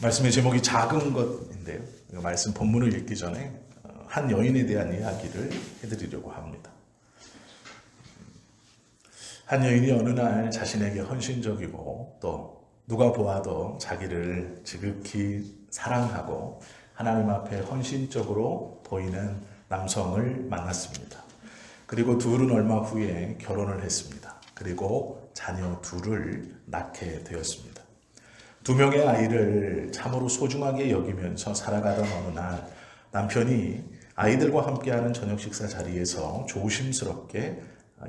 말씀의 제목이 작은 것인데요. 말씀 본문을 읽기 전에 한 여인에 대한 이야기를 해드리려고 합니다. 한 여인이 어느 날 자신에게 헌신적이고 또 누가 보아도 자기를 지극히 사랑하고 하나님 앞에 헌신적으로 보이는 남성을 만났습니다. 그리고 둘은 얼마 후에 결혼을 했습니다. 그리고 자녀 둘을 낳게 되었습니다. 두 명의 아이를 참으로 소중하게 여기면서 살아가던 어느 날 남편이 아이들과 함께하는 저녁 식사 자리에서 조심스럽게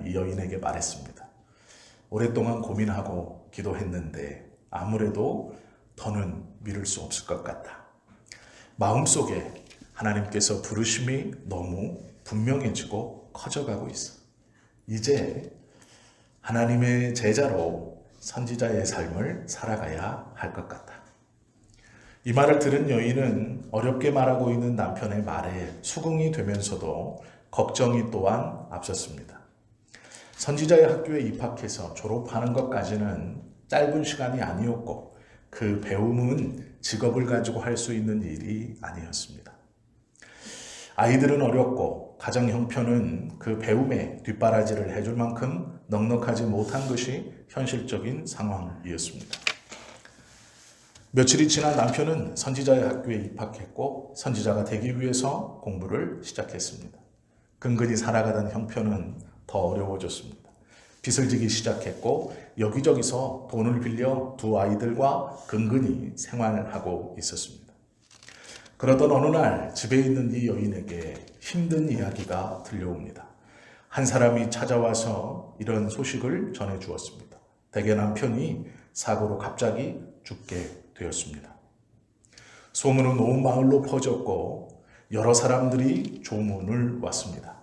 이 여인에게 말했습니다. 오랫동안 고민하고 기도했는데 아무래도 더는 미룰 수 없을 것 같다. 마음속에 하나님께서 부르심이 너무 분명해지고 커져가고 있어. 이제 하나님의 제자로 선지자의 삶을 살아가야 할 것 같다. 이 말을 들은 여인은 어렵게 말하고 있는 남편의 말에 수긍이 되면서도 걱정이 또한 앞섰습니다. 선지자의 학교에 입학해서 졸업하는 것까지는 짧은 시간이 아니었고 그 배움은 직업을 가지고 할 수 있는 일이 아니었습니다. 아이들은 어렸고 가정 형편은 그 배움에 뒷바라지를 해줄 만큼 넉넉하지 못한 것이 현실적인 상황이었습니다. 며칠이 지난 남편은 선지자의 학교에 입학했고 선지자가 되기 위해서 공부를 시작했습니다. 근근히 살아가던 형편은 더 어려워졌습니다. 빚을 지기 시작했고 여기저기서 돈을 빌려 두 아이들과 근근히 생활하고 있었습니다. 그러던 어느 날 집에 있는 이 여인에게 힘든 이야기가 들려옵니다. 한 사람이 찾아와서 이런 소식을 전해주었습니다. 대개 남편이 사고로 갑자기 죽게 되었습니다. 소문은 온 마을로 퍼졌고 여러 사람들이 조문을 왔습니다.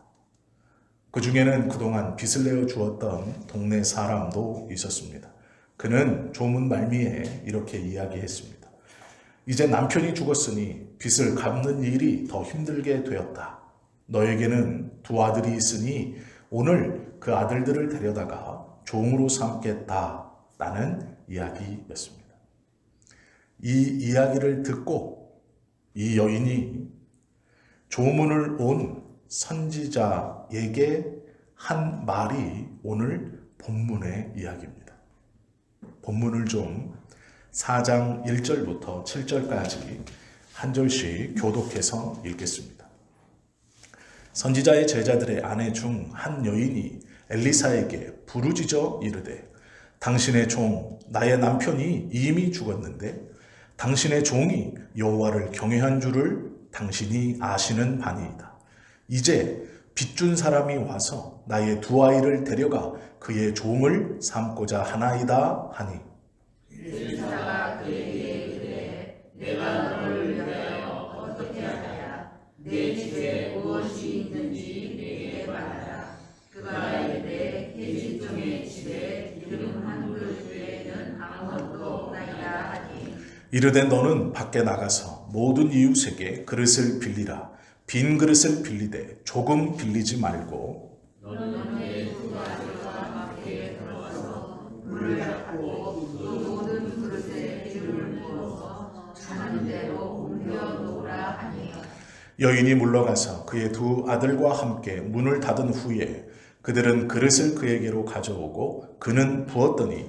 그 중에는 그동안 빚을 내어 주었던 동네 사람도 있었습니다. 그는 조문 말미에 이렇게 이야기했습니다. 이제 남편이 죽었으니 빚을 갚는 일이 더 힘들게 되었다. 너에게는 두 아들이 있으니 오늘 그 아들들을 데려다가 종으로 삼겠다라는 이야기였습니다. 이 이야기를 듣고 이 여인이 조문을 온 선지자에게 한 말이 오늘 본문의 이야기입니다. 본문을 좀 4장 1절부터 7절까지 한 절씩 교독해서 읽겠습니다. 선지자의 제자들의 아내 중 한 여인이 엘리사에게 부르짖어 이르되 당신의 종 나의 남편이 이미 죽었는데 당신의 종이 여호와를 경외한 줄을 당신이 아시는 바니이다. 이제 빚준 사람이 와서 나의 두 아이를 데려가 그의 종을 삼고자 하나이다 하니 의사가 그에게 이르되 내가 너를 위하여 어떻게 하랴. 내 집에 무엇이 있는지 내게 말하라. 그가 이르되 계집종의 집에 기름 한 그릇 외에는 아무것도 없나이다 하니 이르되 너는 밖에 나가서 모든 이웃에게 그릇을 빌리라. 빈 그릇을 빌리되 조금 빌리지 말고 너는 내 두 아들과 밖에 들어가서 물을 잡고 그 모든 그릇에 기름을 부어서 자는 대로 옮겨 놓으라 하니 여인이 물러가서 그의 두 아들과 함께 문을 닫은 후에 그들은 그릇을 그에게로 가져오고 그는 부었더니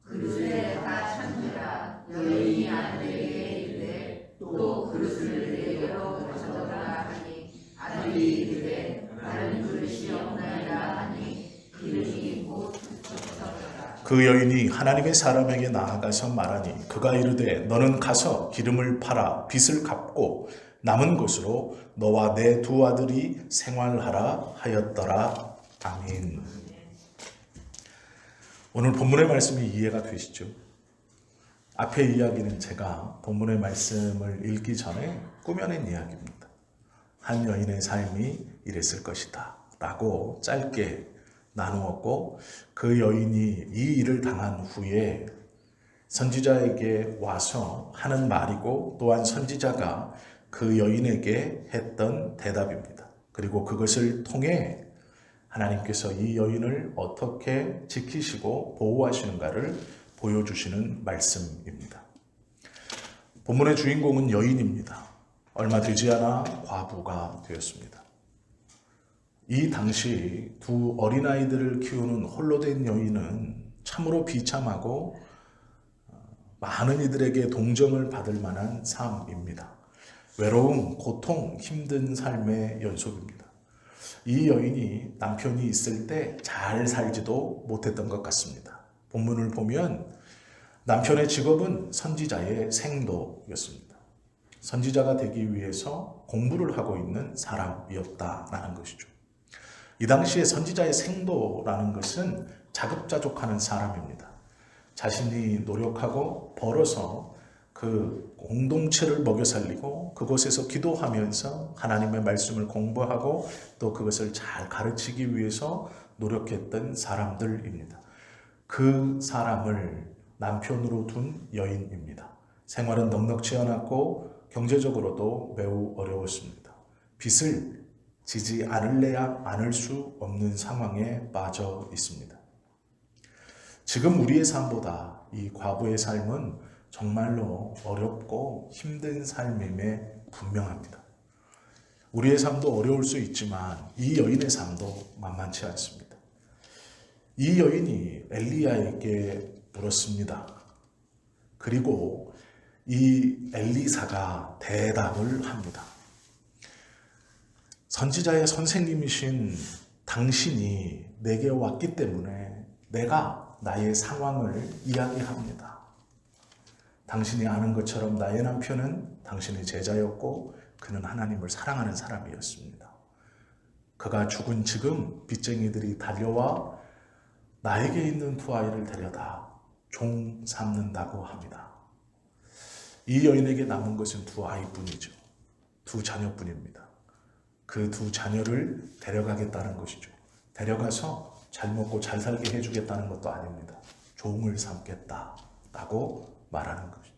그릇에 다 찼느라. 여인이 아들에게 이르되 또 그릇을 내게로 가져오라 하니 아들이 이르되 다른 그릇이 없나이다 하니 기름이 곧 흩어졌더라. 그 여인이 하나님의 사람에게 나아가서 말하니 그가 이르되 너는 가서 기름을 팔아 빚을 갚고 남은 것으로 너와 내 두 아들이 생활하라 하였더라. 아멘. 오늘 본문의 말씀이 이해가 되시죠? 앞의 이야기는 제가 본문의 말씀을 읽기 전에 꾸며낸 이야기입니다. 한 여인의 삶이 이랬을 것이다 라고 짧게 나누었고 그 여인이 이 일을 당한 후에 선지자에게 와서 하는 말이고 또한 선지자가 그 여인에게 했던 대답입니다. 그리고 그것을 통해 하나님께서 이 여인을 어떻게 지키시고 보호하시는가를 보여주시는 말씀입니다. 본문의 주인공은 여인입니다. 얼마 되지 않아 과부가 되었습니다. 이 당시 두 어린아이들을 키우는 홀로 된 여인은 참으로 비참하고 많은 이들에게 동정을 받을 만한 삶입니다. 외로움, 고통, 힘든 삶의 연속입니다. 이 여인이 남편이 있을 때 잘 살지도 못했던 것 같습니다. 본문을 보면 남편의 직업은 선지자의 생도였습니다. 선지자가 되기 위해서 공부를 하고 있는 사람이었다라는 것이죠. 이 당시에 선지자의 생도라는 것은 자급자족하는 사람입니다. 자신이 노력하고 벌어서 그 공동체를 먹여 살리고 그곳에서 기도하면서 하나님의 말씀을 공부하고 또 그것을 잘 가르치기 위해서 노력했던 사람들입니다. 그 사람을 남편으로 둔 여인입니다. 생활은 넉넉지 않았고 경제적으로도 매우 어려웠습니다. 빚을 지지 않을래야 않을 수 없는 상황에 빠져 있습니다. 지금 우리의 삶보다 이 과부의 삶은 정말로 어렵고 힘든 삶임에 분명합니다. 우리의 삶도 어려울 수 있지만 이 여인의 삶도 만만치 않습니다. 이 여인이 엘리야에게 물었습니다. 그리고 이 엘리사가 대답을 합니다. 선지자의 선생님이신 당신이 내게 왔기 때문에 내가 나의 상황을 이야기합니다. 당신이 아는 것처럼 나의 남편은 당신의 제자였고 그는 하나님을 사랑하는 사람이었습니다. 그가 죽은 지금 빚쟁이들이 달려와 나에게 있는 두 아이를 데려다 종 삼는다고 합니다. 이 여인에게 남은 것은 두 아이뿐이죠. 두 자녀뿐입니다. 그 두 자녀를 데려가겠다는 것이죠. 데려가서 잘 먹고 잘 살게 해주겠다는 것도 아닙니다. 종을 삼겠다라고 말하는 것이죠.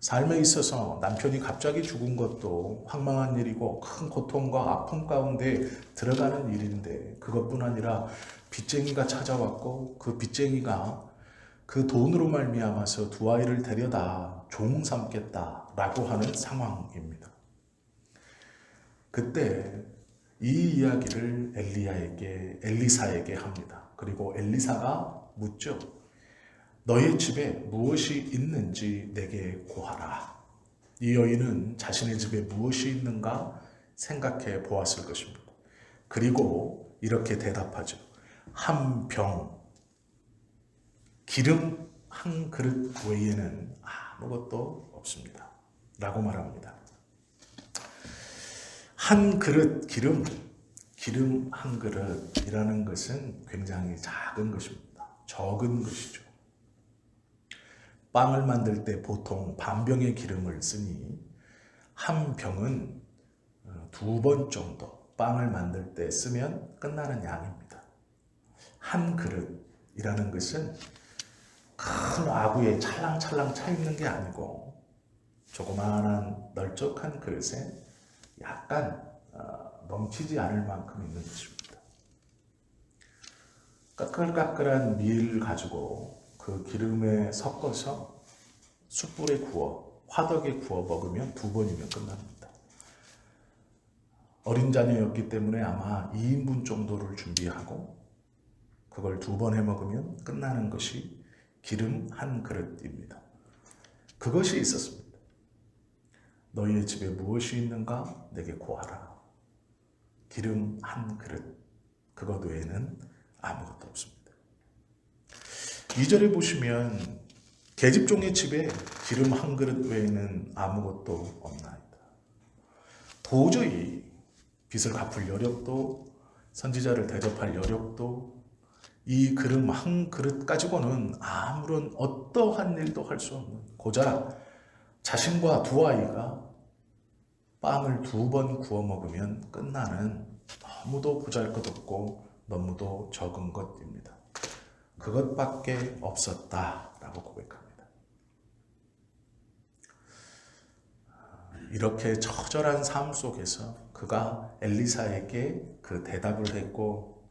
삶에 있어서 남편이 갑자기 죽은 것도 황망한 일이고 큰 고통과 아픔 가운데 들어가는 일인데 그것뿐 아니라 빚쟁이가 찾아왔고 그 빚쟁이가 그 돈으로 말미암아서 두 아이를 데려다 종 삼겠다라고 하는 상황입니다. 그때 이 이야기를 엘리사에게 합니다. 그리고 엘리사가 묻죠. 너의 집에 무엇이 있는지 내게 고하라. 이 여인은 자신의 집에 무엇이 있는가 생각해 보았을 것입니다. 그리고 이렇게 대답하죠. 한 병, 기름 한 그릇 외에는 아무것도 없습니다. 라고 말합니다. 한 그릇 기름 한 그릇이라는 것은 굉장히 작은 것입니다. 적은 것이죠. 빵을 만들 때 보통 반병의 기름을 쓰니 한 병은 2번 정도 빵을 만들 때 쓰면 끝나는 양입니다. 한 그릇이라는 것은 큰 아구에 찰랑찰랑 차 있는 게 아니고 조그마한 널쩍한 그릇에 약간 넘치지 않을 만큼 있는 것입니다. 까끌까끌한 밀을 가지고 그 기름에 섞어서 숯불에 구워 화덕에 구워 먹으면 2번이면 끝납니다. 어린 자녀였기 때문에 아마 2인분 정도를 준비하고 그걸 2번 해 먹으면 끝나는 것이 기름 한 그릇입니다. 그것이 있었습니다. 너희의 집에 무엇이 있는가 내게 고하라. 기름 한 그릇, 그것 외에는 아무것도 없습니다. 2절에 보시면 계집종의 집에 기름 한 그릇 외에는 아무것도 없나이다. 도저히 빚을 갚을 여력도 선지자를 대접할 여력도 이 기름 한 그릇 가지고는 아무런 어떠한 일도 할 수 없는 고작 자신과 두 아이가 빵을 2번 구워 먹으면 끝나는 너무도 보잘것없고 너무도 적은 것입니다. 그것밖에 없었다라고 고백합니다. 이렇게 처절한 삶 속에서 그가 엘리사에게 그 대답을 했고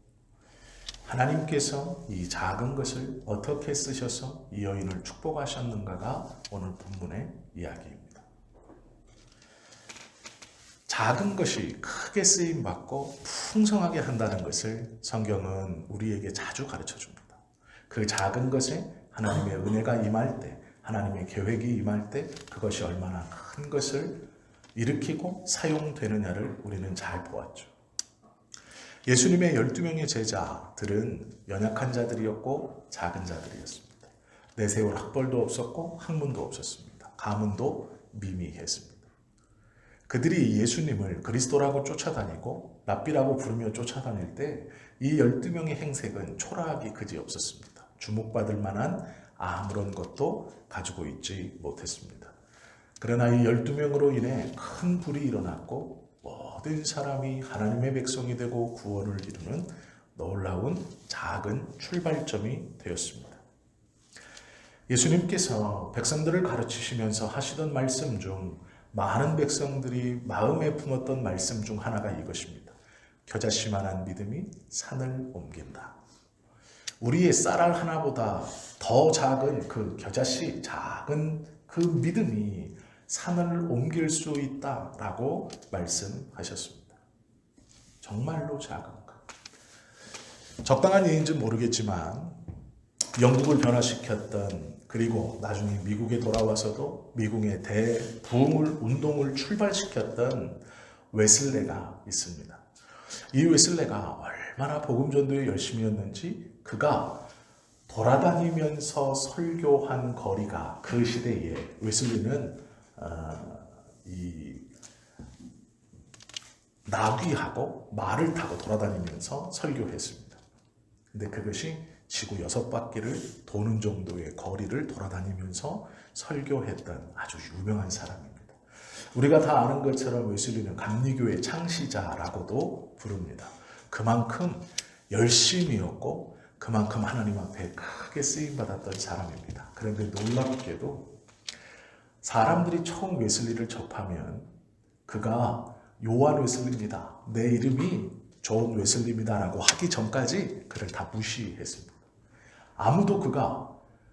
하나님께서 이 작은 것을 어떻게 쓰셔서 이 여인을 축복하셨는가가 오늘 본문의 이야기입니다. 작은 것이 크게 쓰임받고 풍성하게 한다는 것을 성경은 우리에게 자주 가르쳐 줍니다. 그 작은 것에 하나님의 은혜가 임할 때, 하나님의 계획이 임할 때 그것이 얼마나 큰 것을 일으키고 사용되느냐를 우리는 잘 보았죠. 예수님의 12명의 제자들은 연약한 자들이었고 작은 자들이었습니다. 내세울 학벌도 없었고 학문도 없었습니다. 가문도 미미했습니다. 그들이 예수님을 그리스도라고 쫓아다니고 랍비라고 부르며 쫓아다닐 때 이 12명의 행색은 초라하기 그지없었습니다. 주목받을 만한 아무런 것도 가지고 있지 못했습니다. 그러나 이 12명으로 인해 큰 불이 일어났고 모든 사람이 하나님의 백성이 되고 구원을 이루는 놀라운 작은 출발점이 되었습니다. 예수님께서 백성들을 가르치시면서 하시던 말씀 중 많은 백성들이 마음에 품었던 말씀 중 하나가 이것입니다. 겨자씨만한 믿음이 산을 옮긴다. 우리의 쌀알 하나보다 더 작은 그 겨자씨 작은 그 믿음이 산을 옮길 수 있다라고 말씀하셨습니다. 정말로 작은 것. 적당한 예인지 모르겠지만 영국을 변화시켰던 그리고 나중에 미국에 돌아와서도 미국의 대부흥을 운동을 출발시켰던 웨슬레가 있습니다. 이 웨슬레가 얼마나 복음 전도에 열심히 했는지 그가 돌아다니면서 설교한 거리가 그 시대에 웨슬리는 이 나귀하고 말을 타고 돌아다니면서 설교했습니다. 근데 그것이 지구 6바퀴를 도는 정도의 거리를 돌아다니면서 설교했던 아주 유명한 사람입니다. 우리가 다 아는 것처럼 웨슬리는 감리교의 창시자라고도 부릅니다. 그만큼 열심이었고 그만큼 하나님 앞에 크게 쓰임받았던 사람입니다. 그런데 놀랍게도 사람들이 처음 웨슬리를 접하면 그가 요한 웨슬리입니다. 내 이름이 존 웨슬리입니다. 라고 하기 전까지 그를 다 무시했습니다. 아무도 그가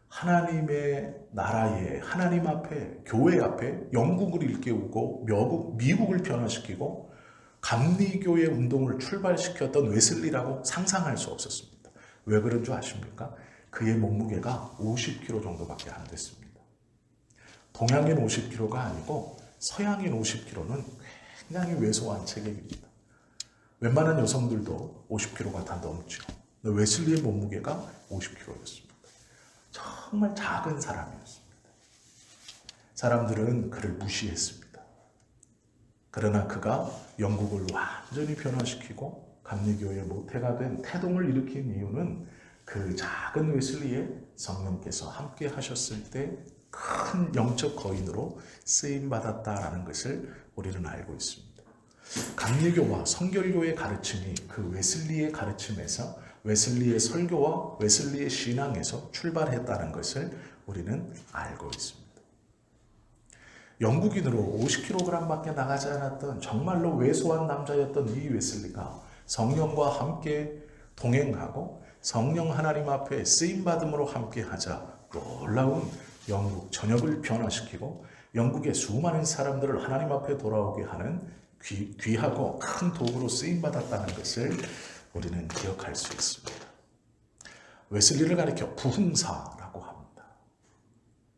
하나님의 나라에 하나님 앞에 교회 앞에 영국을 일깨우고 미국을 변화시키고 감리교의 운동을 출발시켰던 웨슬리라고 상상할 수 없었습니다. 왜 그런 줄 아십니까? 그의 몸무게가 50kg 정도밖에 안 됐습니다. 동양인 50kg가 아니고 서양인 50kg는 굉장히 왜소한 체격입니다. 웬만한 여성들도 50kg가 다 넘죠. 웨슬리의 몸무게가 50kg였습니다. 정말 작은 사람이었습니다. 사람들은 그를 무시했습니다. 그러나 그가 영국을 완전히 변화시키고 감리교의 모태가 된 태동을 일으킨 이유는 그 작은 웨슬리에 성령께서 함께 하셨을 때 큰 영적 거인으로 쓰임받았다라는 것을 우리는 알고 있습니다. 감리교와 성결교의 가르침이 그 웨슬리의 가르침에서 웨슬리의 설교와 웨슬리의 신앙에서 출발했다는 것을 우리는 알고 있습니다. 영국인으로 50kg밖에 나가지 않았던 정말로 왜소한 남자였던 이 웨슬리가 성령과 함께 동행하고 성령 하나님 앞에 쓰임받음으로 함께하자 놀라운 영국 전역을 변화시키고 영국의 수많은 사람들을 하나님 앞에 돌아오게 하는 귀하고 큰 도구로 쓰임받았다는 것을 우리는 기억할 수 있습니다. 웨슬리를 가리켜 부흥사라고 합니다.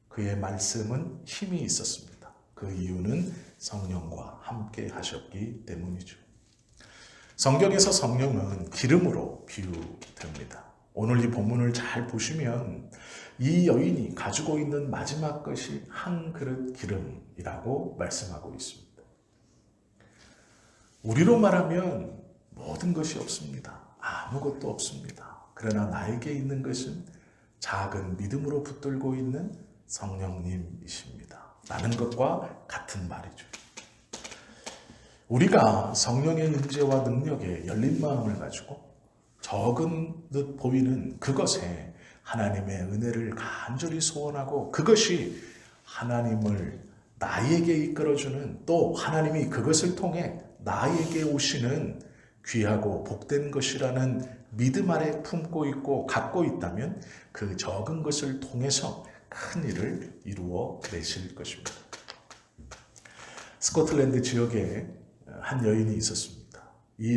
그의 말씀은 힘이 있었습니다. 그 이유는 성령과 함께 하셨기 때문이죠. 성경에서 성령은 기름으로 비유됩니다. 오늘 이 본문을 잘 보시면 이 여인이 가지고 있는 마지막 것이 한 그릇 기름이라고 말씀하고 있습니다. 우리로 말하면 모든 것이 없습니다. 아무것도 없습니다. 그러나 나에게 있는 것은 작은 믿음으로 붙들고 있는 성령님이십니다. 라는 것과 같은 말이죠. 우리가 성령의 임재와 능력에 열린 마음을 가지고 적은 듯 보이는 그것에 하나님의 은혜를 간절히 소원하고 그것이 하나님을 나에게 이끌어주는 또 하나님이 그것을 통해 나에게 오시는 귀하고 복된 것이라는 믿음 아래 품고 있고 갖고 있다면 그 적은 것을 통해서 큰 일을 이루어 내실 것입니다. 스코틀랜드 지역에 한 여인이 있었습니다. 이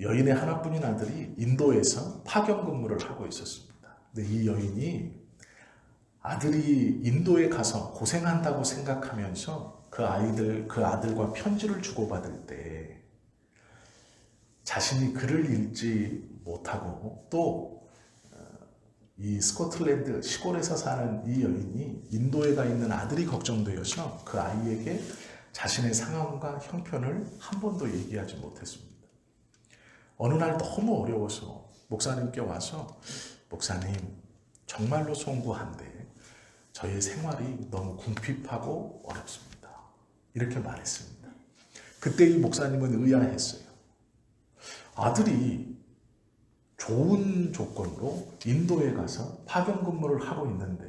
여인의 하나뿐인 아들이 인도에서 파견 근무를 하고 있었습니다. 근데 이 여인이 아들이 인도에 가서 고생한다고 생각하면서 그 아들과 편지를 주고받을 때 자신이 글을 읽지 못하고 또 이 스코틀랜드 시골에서 사는 이 여인이 인도에 가 있는 아들이 걱정되어서 그 아이에게 자신의 상황과 형편을 한 번도 얘기하지 못했습니다. 어느 날 너무 어려워서 목사님께 와서 목사님 정말로 송구한데 저의 생활이 너무 궁핍하고 어렵습니다. 이렇게 말했습니다. 그때 이 목사님은 의아했어요. 아들이 좋은 조건으로 인도에 가서 파견 근무를 하고 있는데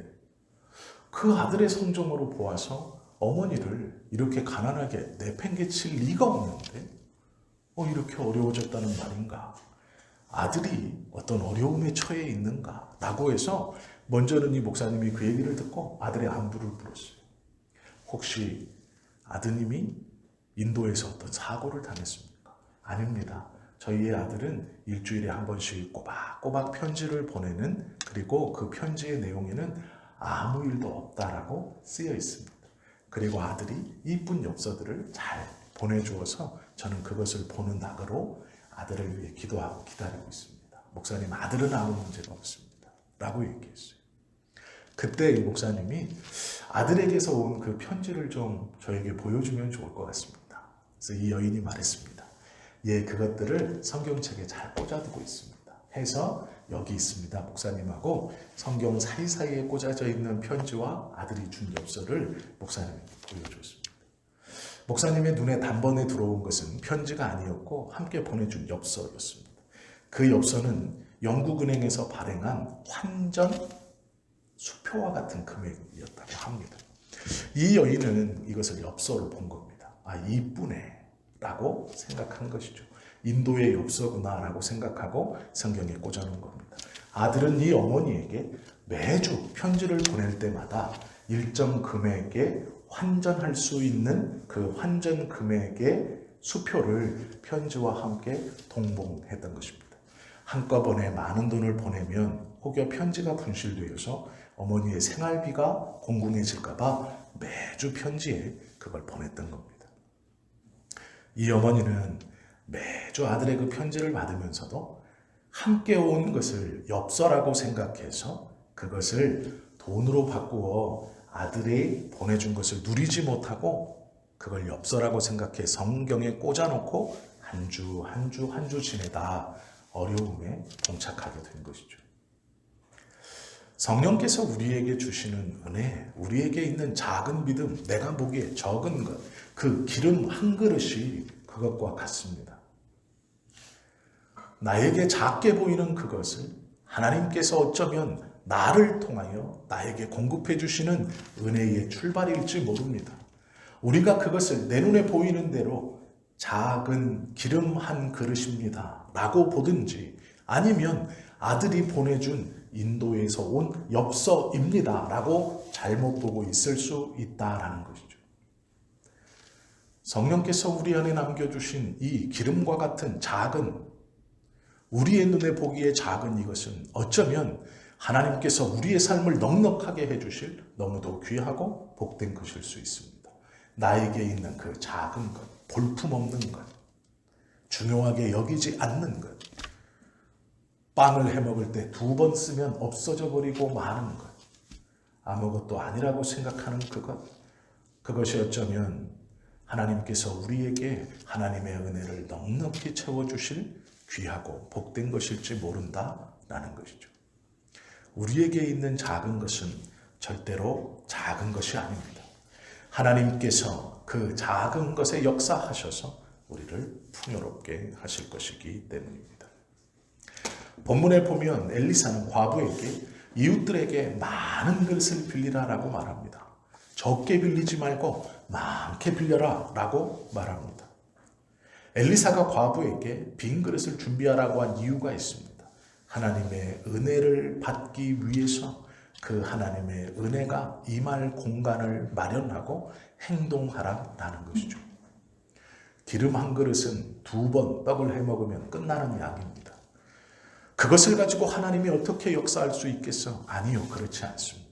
그 아들의 성정으로 보아서 어머니를 이렇게 가난하게 내팽개칠 리가 없는데 이렇게 어려워졌다는 말인가? 아들이 어떤 어려움에 처해 있는가? 라고 해서 먼저는 이 목사님이 그 얘기를 듣고 아들의 안부를 물었어요. 혹시 아드님이 인도에서 어떤 사고를 당했습니까? 아닙니다. 저희의 아들은 일주일에 한 번씩 꼬박꼬박 편지를 보내는, 그리고 그 편지의 내용에는 아무 일도 없다라고 쓰여 있습니다. 그리고 아들이 이쁜 엽서들을 잘 보내주어서 저는 그것을 보는 낙으로 아들을 위해 기도하고 기다리고 있습니다. 목사님, 아들은 아무 문제가 없습니다. 라고 얘기했어요. 그때 이 목사님이 아들에게서 온 그 편지를 좀 저에게 보여주면 좋을 것 같습니다. 그래서 이 여인이 말했습니다. 예, 그것들을 성경책에 잘 꽂아두고 있습니다. 해서 여기 있습니다. 목사님하고 성경 사이사이에 꽂아져 있는 편지와 아들이 준 엽서를 목사님에게 보여줬습니다. 목사님의 눈에 단번에 들어온 것은 편지가 아니었고 함께 보내준 엽서였습니다. 그 엽서는 영국은행에서 발행한 환전 수표와 같은 금액이었다고 합니다. 이 여인은 이것을 엽서로 본 겁니다. 아, 이쁘네 라고 생각한 것이죠. 인도의 엽서구나 라고 생각하고 성경에 꽂아놓은 겁니다. 아들은 이 어머니에게 매주 편지를 보낼 때마다 일정 금액에 환전할 수 있는 그 환전 금액의 수표를 편지와 함께 동봉했던 것입니다. 한꺼번에 많은 돈을 보내면 혹여 편지가 분실되어서 어머니의 생활비가 공공해질까 봐 매주 편지에 그걸 보냈던 겁니다. 이 어머니는 매주 아들의 그 편지를 받으면서도 함께 온 것을 엽서라고 생각해서 그것을 돈으로 바꾸어 아들이 보내준 것을 누리지 못하고 그걸 엽서라고 생각해 성경에 꽂아놓고 한 주 지내다 어려움에 봉착하게 된 것이죠. 성령께서 우리에게 주시는 은혜, 우리에게 있는 작은 믿음, 내가 보기에 적은 것, 그 기름 한 그릇이 그것과 같습니다. 나에게 작게 보이는 그것을 하나님께서 어쩌면 나를 통하여 나에게 공급해 주시는 은혜의 출발일지 모릅니다. 우리가 그것을 내 눈에 보이는 대로 작은 기름 한 그릇입니다 라고 보든지, 아니면 아들이 보내준 인도에서 온 엽서입니다 라고 잘못 보고 있을 수 있다라는 것이죠. 성령께서 우리 안에 남겨주신 이 기름과 같은 작은, 우리의 눈에 보기에 작은 이것은 어쩌면 하나님께서 우리의 삶을 넉넉하게 해주실 너무도 귀하고 복된 것일 수 있습니다. 나에게 있는 그 작은 것, 볼품없는 것, 중요하게 여기지 않는 것, 빵을 해먹을 때 2번 쓰면 없어져 버리고 마는 것, 아무것도 아니라고 생각하는 그것, 그것이 어쩌면 하나님께서 우리에게 하나님의 은혜를 넉넉히 채워주실 귀하고 복된 것일지 모른다라는 것이죠. 우리에게 있는 작은 것은 절대로 작은 것이 아닙니다. 하나님께서 그 작은 것에 역사하셔서 우리를 풍요롭게 하실 것이기 때문입니다. 본문에 보면 엘리사는 과부에게 이웃들에게 많은 그릇을 빌리라라고 말합니다. 적게 빌리지 말고 많게 빌려라 라고 말합니다. 엘리사가 과부에게 빈 그릇을 준비하라고 한 이유가 있습니다. 하나님의 은혜를 받기 위해서 그 하나님의 은혜가 임할 공간을 마련하고 행동하라라는 것이죠. 기름 한 그릇은 2번 떡을 해 먹으면 끝나는 양입니다. 그것을 가지고 하나님이 어떻게 역사할 수 있겠어? 아니요, 그렇지 않습니다.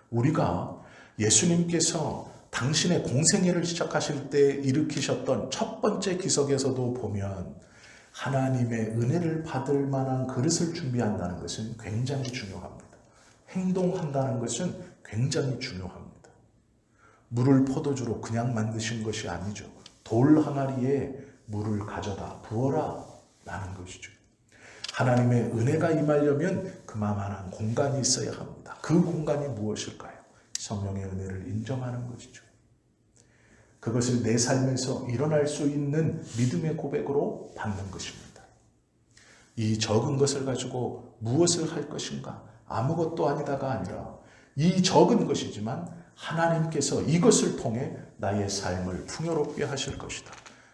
우리가 예수님께서 당신의 공생애를 시작하실 때 일으키셨던 첫 번째 기적에서도 보면 하나님의 은혜를 받을 만한 그릇을 준비한다는 것은 굉장히 중요합니다. 행동한다는 것은 굉장히 중요합니다. 물을 포도주로 그냥 만드신 것이 아니죠. 돌 항아리에 물을 가져다 부어라 라는 것이죠. 하나님의 은혜가 임하려면 그만한 공간이 있어야 합니다. 그 공간이 무엇일까요? 성령의 은혜를 인정하는 것이죠. 그것을 내 삶에서 일어날 수 있는 믿음의 고백으로 받는 것입니다. 이 적은 것을 가지고 무엇을 할 것인가? 아무것도 아니다가 아니라 이 적은 것이지만 하나님께서 이것을 통해 나의 삶을 풍요롭게 하실 것이다.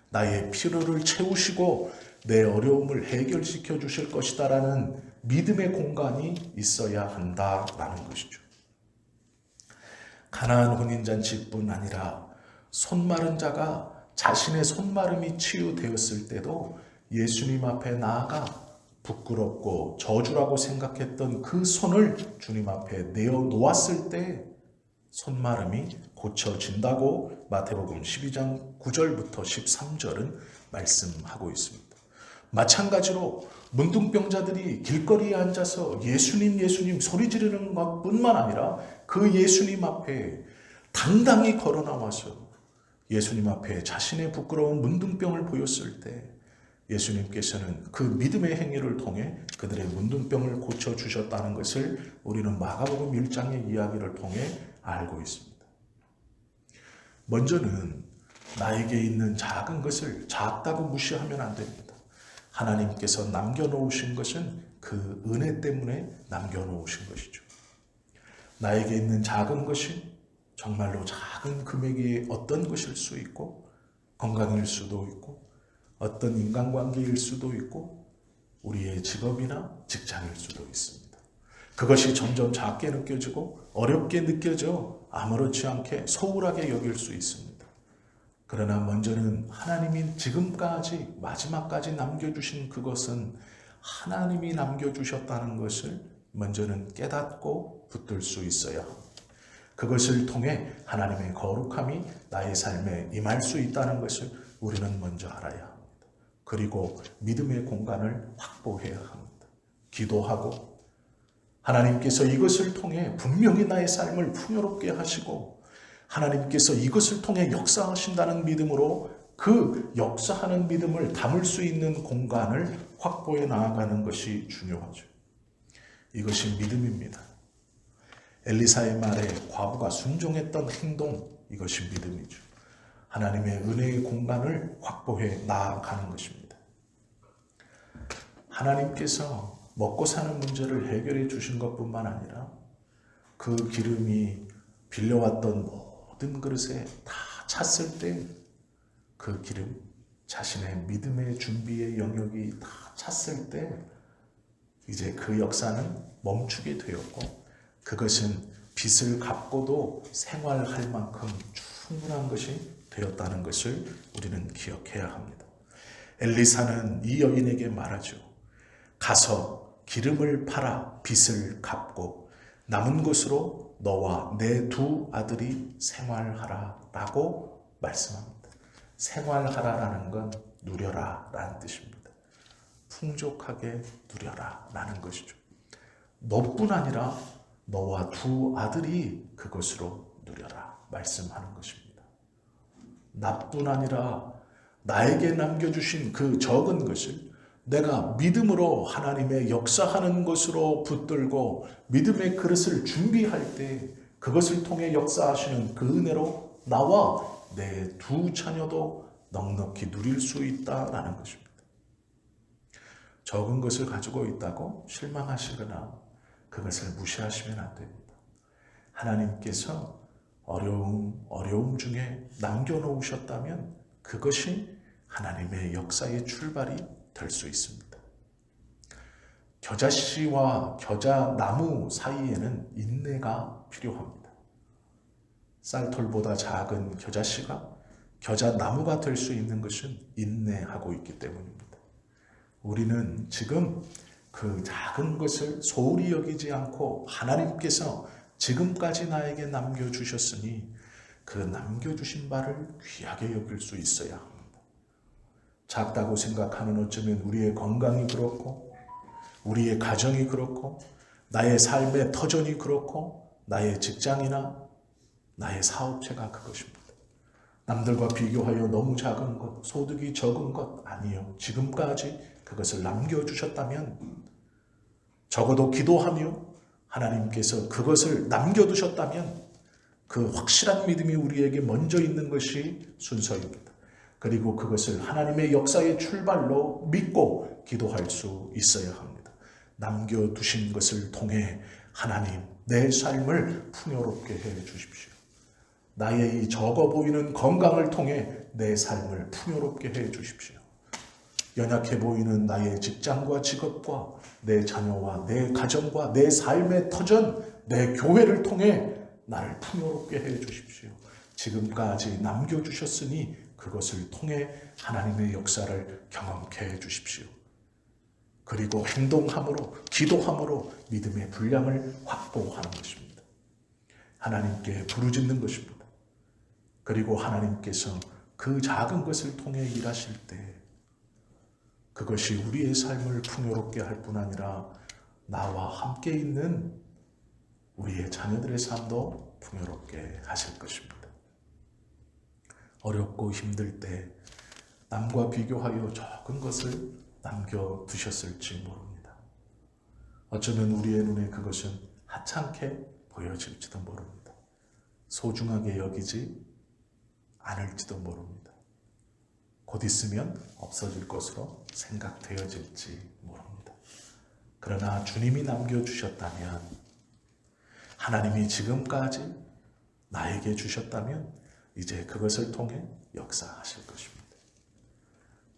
나의 필요를 채우시고 내 어려움을 해결시켜 주실 것이다 라는 믿음의 공간이 있어야 한다라는 것이죠. 가나안 혼인잔치뿐 아니라 손마른 자가 자신의 손마름이 치유되었을 때도 예수님 앞에 나아가 부끄럽고 저주라고 생각했던 그 손을 주님 앞에 내어놓았을 때 손마름이 고쳐진다고 마태복음 12장 9절부터 13절은 말씀하고 있습니다. 마찬가지로 문둥병자들이 길거리에 앉아서 예수님 예수님 소리 지르는 것뿐만 아니라 그 예수님 앞에 당당히 걸어 나와서 예수님 앞에 자신의 부끄러운 문둥병을 보였을 때 예수님께서는 그 믿음의 행위를 통해 그들의 문둥병을 고쳐주셨다는 것을 우리는 마가복음 1장의 이야기를 통해 알고 있습니다. 먼저는 나에게 있는 작은 것을 작다고 무시하면 안 됩니다. 하나님께서 남겨놓으신 것은 그 은혜 때문에 남겨놓으신 것이죠. 나에게 있는 작은 것이 정말로 작은 금액의 어떤 것일 수 있고 건강일 수도 있고 어떤 인간관계일 수도 있고 우리의 직업이나 직장일 수도 있습니다. 그것이 점점 작게 느껴지고 어렵게 느껴져 아무렇지 않게 소홀하게 여길 수 있습니다. 그러나 먼저는 하나님이 지금까지 마지막까지 남겨주신 그것은 하나님이 남겨주셨다는 것을 먼저는 깨닫고 붙들 수 있어야 합니다. 그것을 통해 하나님의 거룩함이 나의 삶에 임할 수 있다는 것을 우리는 먼저 알아야 합니다. 그리고 믿음의 공간을 확보해야 합니다. 기도하고 하나님께서 이것을 통해 분명히 나의 삶을 풍요롭게 하시고 하나님께서 이것을 통해 역사하신다는 믿음으로 그 역사하는 믿음을 담을 수 있는 공간을 확보해 나아가는 것이 중요하죠. 이것이 믿음입니다. 엘리사의 말에 과부가 순종했던 행동, 이것이 믿음이죠. 하나님의 은혜의 공간을 확보해 나아가는 것입니다. 하나님께서 먹고 사는 문제를 해결해 주신 것뿐만 아니라 그 기름이 빌려왔던 모든 그릇에 다 찼을 때 그 기름, 자신의 믿음의 준비의 영역이 다 찼을 때 이제 그 역사는 멈추게 되었고 그것은 빚을 갚고도 생활할 만큼 충분한 것이 되었다는 것을 우리는 기억해야 합니다. 엘리사는 이 여인에게 말하죠. 가서 기름을 팔아 빚을 갚고 남은 것으로 너와 내 2 아들이 생활하라 라고 말씀합니다. 생활하라라는 건 누려라 라는 뜻입니다. 풍족하게 누려라 라는 것이죠. 너뿐 아니라 너와 2 아들이 그것으로 누려라 말씀하는 것입니다. 나뿐 아니라 나에게 남겨주신 그 적은 것을 내가 믿음으로 하나님의 역사하는 것으로 붙들고 믿음의 그릇을 준비할 때 그것을 통해 역사하시는 그 은혜로 나와 내 2 자녀도 넉넉히 누릴 수 있다라는 것입니다. 적은 것을 가지고 있다고 실망하시거나 그것을 무시하시면 안 됩니다. 하나님께서 어려움 중에 남겨놓으셨다면 그것이 하나님의 역사의 출발이 될 수 있습니다. 겨자씨와 겨자나무 사이에는 인내가 필요합니다. 쌀털보다 작은 겨자씨가 겨자나무가 될 수 있는 것은 인내하고 있기 때문입니다. 우리는 지금 그 작은 것을 소홀히 여기지 않고 하나님께서 지금까지 나에게 남겨주셨으니 그 남겨주신 바를 귀하게 여길 수 있어야 합니다. 작다고 생각하는 어쩌면 우리의 건강이 그렇고 우리의 가정이 그렇고 나의 삶의 터전이 그렇고 나의 직장이나 나의 사업체가 그것입니다. 남들과 비교하여 너무 작은 것, 소득이 적은 것 아니요. 지금까지 그것을 남겨주셨다면 적어도 기도하며 하나님께서 그것을 남겨두셨다면 그 확실한 믿음이 우리에게 먼저 있는 것이 순서입니다. 그리고 그것을 하나님의 역사의 출발로 믿고 기도할 수 있어야 합니다. 남겨두신 것을 통해 하나님 내 삶을 풍요롭게 해 주십시오. 나의 이 적어 보이는 건강을 통해 내 삶을 풍요롭게 해 주십시오. 연약해 보이는 나의 직장과 직업과 내 자녀와 내 가정과 내 삶의 터전, 내 교회를 통해 나를 풍요롭게 해 주십시오. 지금까지 남겨주셨으니 그것을 통해 하나님의 역사를 경험케 해 주십시오. 그리고 행동함으로, 기도함으로 믿음의 분량을 확보하는 것입니다. 하나님께 부르짖는 것입니다. 그리고 하나님께서 그 작은 것을 통해 일하실 때 그것이 우리의 삶을 풍요롭게 할 뿐 아니라 나와 함께 있는 우리의 자녀들의 삶도 풍요롭게 하실 것입니다. 어렵고 힘들 때 남과 비교하여 적은 것을 남겨두셨을지 모릅니다. 어쩌면 우리의 눈에 그것은 하찮게 보여질지도 모릅니다. 소중하게 여기지 않을지도 모릅니다. 곧 있으면 없어질 것으로 생각되어질지 모릅니다. 그러나 주님이 남겨주셨다면, 하나님이 지금까지 나에게 주셨다면 이제 그것을 통해 역사하실 것입니다.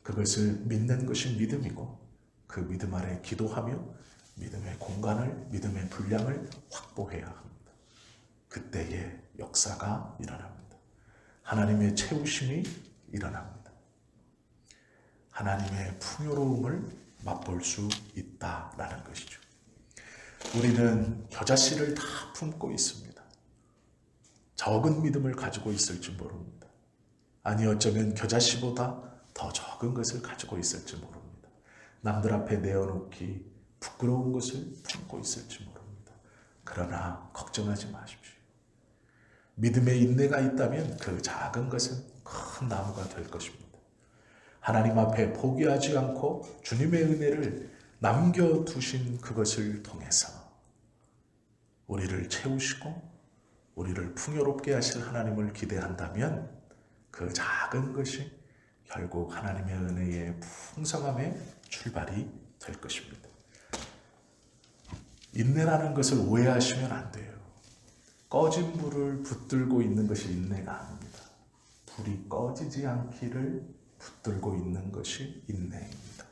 그것을 믿는 것이 믿음이고 그 믿음 아래 기도하며 믿음의 공간을, 믿음의 분량을 확보해야 합니다. 그때의 역사가 일어납니다. 하나님의 채우심이 일어납니다. 하나님의 풍요로움을 맛볼 수 있다라는 것이죠. 우리는 겨자씨를 다 품고 있습니다. 적은 믿음을 가지고 있을지 모릅니다. 아니 어쩌면 겨자씨보다 더 적은 것을 가지고 있을지 모릅니다. 남들 앞에 내어놓기 부끄러운 것을 품고 있을지 모릅니다. 그러나 걱정하지 마십시오. 믿음의 인내가 있다면 그 작은 것은 큰 나무가 될 것입니다. 하나님 앞에 포기하지 않고 주님의 은혜를 남겨두신 그것을 통해서 우리를 채우시고 우리를 풍요롭게 하실 하나님을 기대한다면 그 작은 것이 결국 하나님의 은혜의 풍성함의 출발이 될 것입니다. 인내라는 것을 오해하시면 안 돼요. 꺼진 불을 붙들고 있는 것이 인내가 아닙니다. 불이 꺼지지 않기를 붙들고 있는 것이 인내입니다.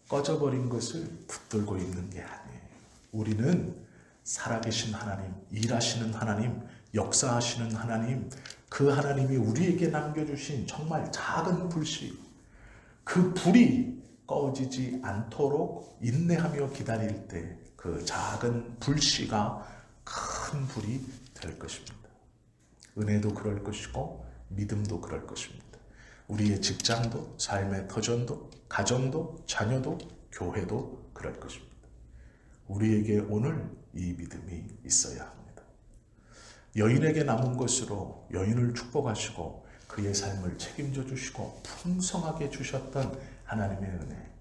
꺼져버린 것을 붙들고 있는 게 아니에요. 우리는 살아계신 하나님, 일하시는 하나님, 역사하시는 하나님, 그 하나님이 우리에게 남겨주신 정말 작은 불씨, 그 불이 꺼지지 않도록 인내하며 기다릴 때 그 작은 불씨가 큰 불이 될 것입니다. 은혜도 그럴 것이고 믿음도 그럴 것입니다. 우리의 직장도, 삶의 터전도, 가정도, 자녀도, 교회도 그럴 것입니다. 우리에게 오늘 이 믿음이 있어야 합니다. 여인에게 남은 것으로 여인을 축복하시고 그의 삶을 책임져 주시고 풍성하게 주셨던 하나님의 은혜,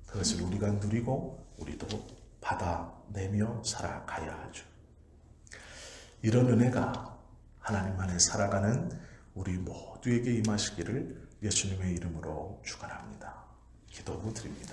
그것을 우리가 누리고 우리도 받아내며 살아가야 하죠. 이런 은혜가 하나님 안에 살아가는 우리 모두에게 임하시기를 예수님의 이름으로 축원합니다. 기도드립니다.